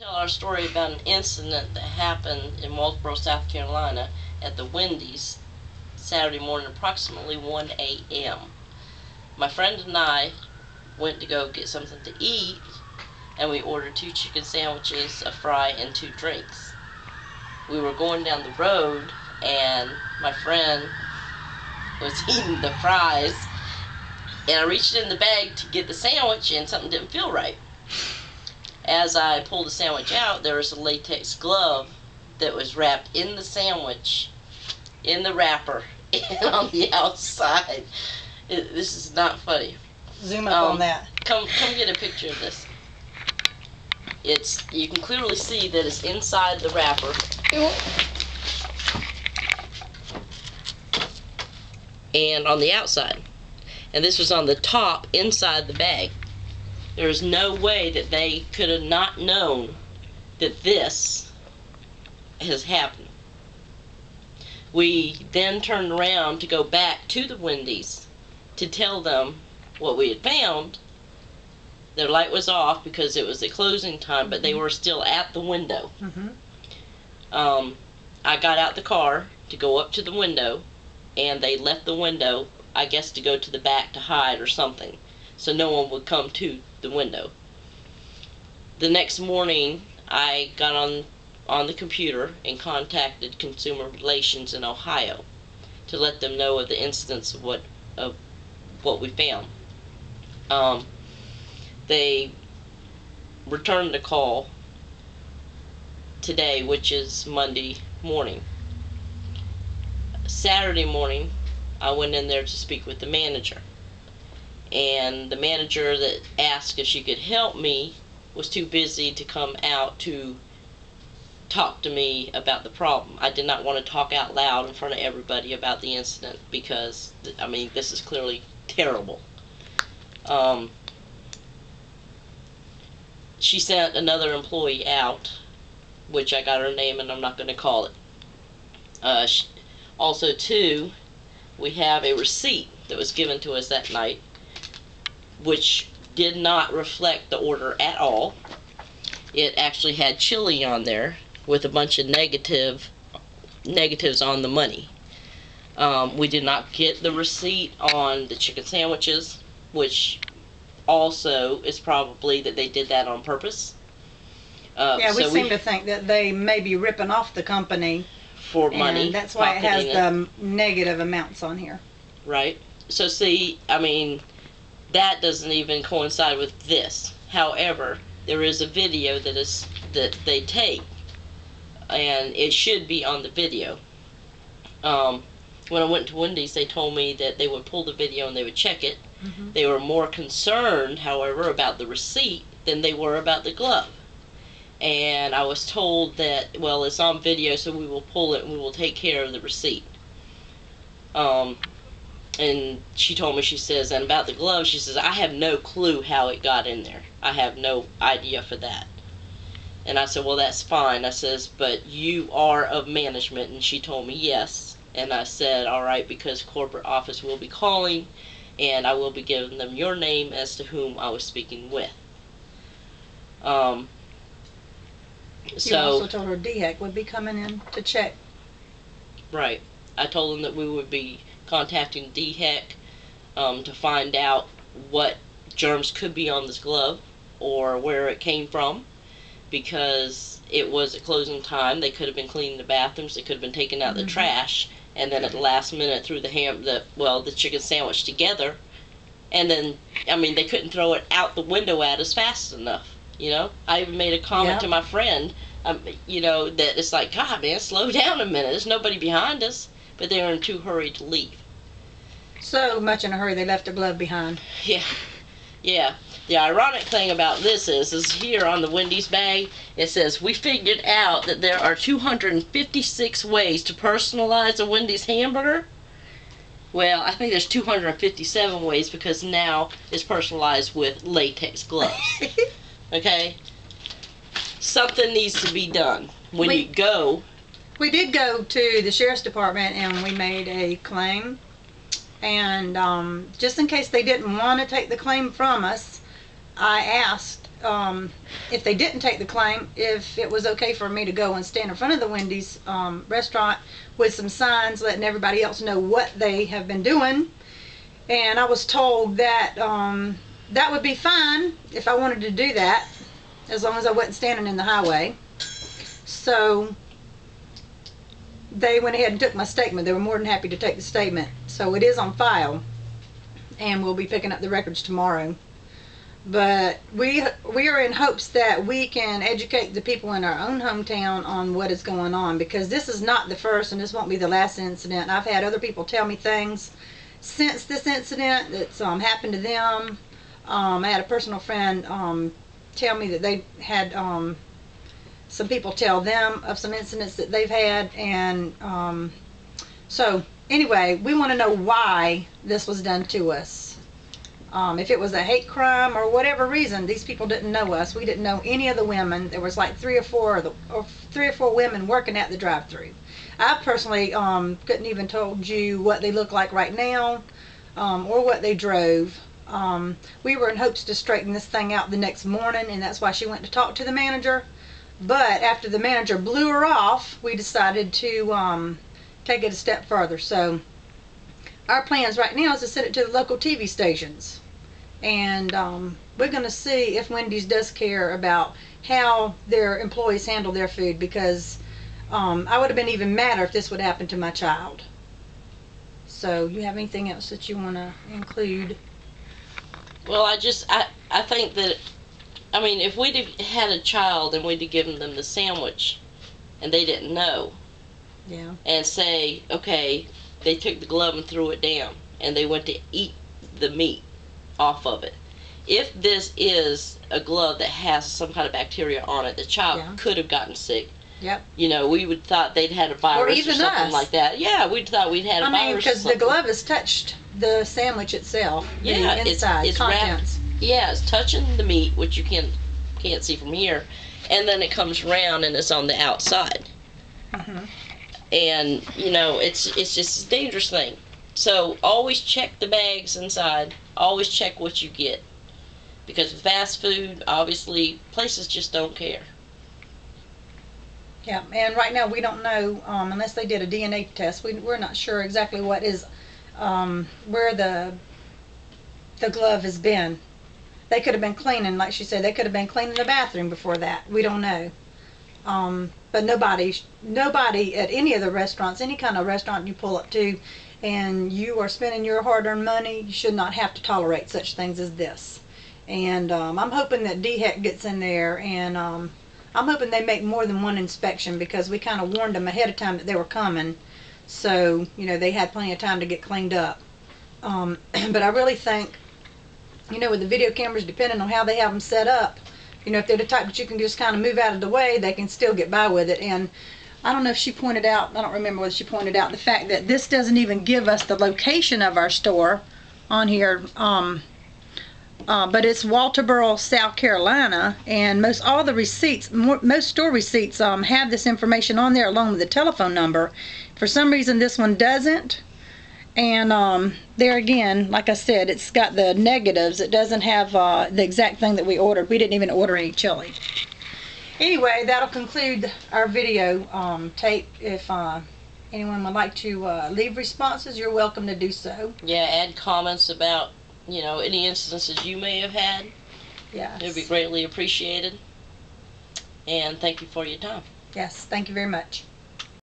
Tell our story about an incident that happened in Waltboro, South Carolina at the Wendy's Saturday morning, approximately 1 a.m. My friend and I went to go get something to eat, and we ordered 2 chicken sandwiches, a fry, and 2 drinks. We were going down the road, and my friend was eating the fries, and I reached in the bag to get the sandwich, and something didn't feel right. As I pulled the sandwich out, there was a latex glove that was wrapped in the sandwich, in the wrapper, and on the outside. This is not funny. Zoom up on that. Come get a picture of this. You can clearly see that it's inside the wrapper. And on the outside. And this was on the top, inside the bag. There is no way that they could have not known that this has happened. We then turned around to go back to the Wendy's to tell them what we had found. Their light was off because it was the closing time, but they were still at the window. I got out the car to go up to the window, and they left the window, I guess, to go to the back to hide or something, so no one would come to the window. The next morning, I got on the computer and contacted Consumer Relations in Ohio to let them know of the incidents of what we found. They returned the call today, which is Monday morning. Saturday morning, I went in there to speak with the manager. And the manager that asked if she could help me was too busy to come out to talk to me about the problem. I did not want to talk out loud in front of everybody about the incident because, I mean, this is clearly terrible. She sent another employee out, which I got her name and I'm not going to call it. Also, too, we have a receipt that was given to us that night, which did not reflect the order at all. It actually had chili on there with a bunch of negatives on the money. We did not get the receipt on the chicken sandwiches, which also is probably that they did that on purpose. Yeah, we seem to think that they may be ripping off the company for money. And that's why it has the negative amounts on here. Right. So see, I mean, that doesn't even coincide with this. However, there is a video that they take, and it should be on the video. When I went to Wendy's, they told me that they would pull the video and they would check it. They were more concerned, however, about the receipt than they were about the glove. And I was told that, well, it's on video, so we will pull it and we will take care of the receipt. And she told me, she says, and about the glove, she says, I have no clue how it got in there. I have no idea for that. And I said, well, that's fine. I says, but you are of management. And she told me yes. And I said, all right, because corporate office will be calling, and I will be giving them your name as to whom I was speaking with. You also told her DHEC would be coming in to check. Right. I told them that we would be contacting DHEC to find out what germs could be on this glove or where it came from, because it was at closing time. They could have been cleaning the bathrooms, they could have been taking out the trash, and then at the last minute threw the chicken sandwich together, and then, I mean, they couldn't throw it out the window at us fast enough, you know? I even made a comment to my friend, you know, that it's like, God, man, slow down a minute, there's nobody behind us, but they were in too hurry to leave. So much in a hurry they left their glove behind. Yeah. The ironic thing about this is here on the Wendy's bag, it says, we figured out that there are 256 ways to personalize a Wendy's hamburger. Well, I think there's 257 ways, because now it's personalized with latex gloves. Okay? Something needs to be done. When you go... We did go to the sheriff's department and we made a claim. And just in case they didn't want to take the claim from us, I asked if they didn't take the claim, if it was okay for me to go and stand in front of the Wendy's restaurant with some signs letting everybody else know what they have been doing. And I was told that that would be fine if I wanted to do that, as long as I wasn't standing in the highway. So they went ahead and took my statement. They were more than happy to take the statement. So it is on file, and we'll be picking up the records tomorrow. But we are in hopes that we can educate the people in our own hometown on what is going on, because this is not the first and this won't be the last incident. I've had other people tell me things since this incident that's happened to them. I had a personal friend tell me that they had some people tell them of some incidents that they've had, and so anyway, we want to know why this was done to us. If it was a hate crime or whatever reason, these people didn't know us. We didn't know any of the women. There was like three or four women working at the drive-thru. I personally couldn't even told you what they look like right now, or what they drove. We were in hopes to straighten this thing out the next morning, and that's why she went to talk to the manager. But after the manager blew her off, we decided to take it a step further. So our plans right now is to send it to the local TV stations, and we're going to see if Wendy's does care about how their employees handle their food, because I would have been even madder if this would happen to my child. So you have anything else that you want to include? Well, I think that, I mean, if we'd have had a child and we'd have given them the sandwich and they didn't know, yeah, and say, okay, they took the glove and threw it down and they went to eat the meat off of it. If this is a glove that has some kind of bacteria on it, the child could have gotten sick. Yep. You know, we would thought they'd had a virus or something like that. Yeah, we'd thought we'd had a virus. Because the glove has touched the sandwich itself. Yeah, the inside it's contents. wrapped. Yeah, it's touching the meat, which you can't see from here, and then it comes around and it's on the outside. Mm-hmm. And you know, it's just a dangerous thing. So always check the bags inside. Always check what you get, because with fast food, obviously, places just don't care. Yeah, and right now we don't know, unless they did a DNA test. We're not sure exactly what is where the glove has been. They could have been cleaning, like she said, they could have been cleaning the bathroom before that. We don't know. But nobody at any of the restaurants, any kind of restaurant you pull up to, and you are spending your hard-earned money, you should not have to tolerate such things as this. And I'm hoping that DHEC gets in there, and I'm hoping they make more than one inspection, because we kind of warned them ahead of time that they were coming. So, you know, they had plenty of time to get cleaned up. But I really think, you know, with the video cameras, depending on how they have them set up, you know, if they're the type that you can just kind of move out of the way, they can still get by with it. And I don't know if she pointed out, I don't remember whether she pointed out the fact that this doesn't even give us the location of our store on here. But it's Walterboro, South Carolina, and most store receipts have this information on there along with the telephone number. For some reason, this one doesn't. And there again, like I said, it's got the negatives. It doesn't have the exact thing that we ordered. We didn't even order any chili. Anyway, that'll conclude our video tape. If anyone would like to leave responses, you're welcome to do so. Yeah, add comments about, you know, any instances you may have had. Yes. It would be greatly appreciated. And thank you for your time. Yes, thank you very much.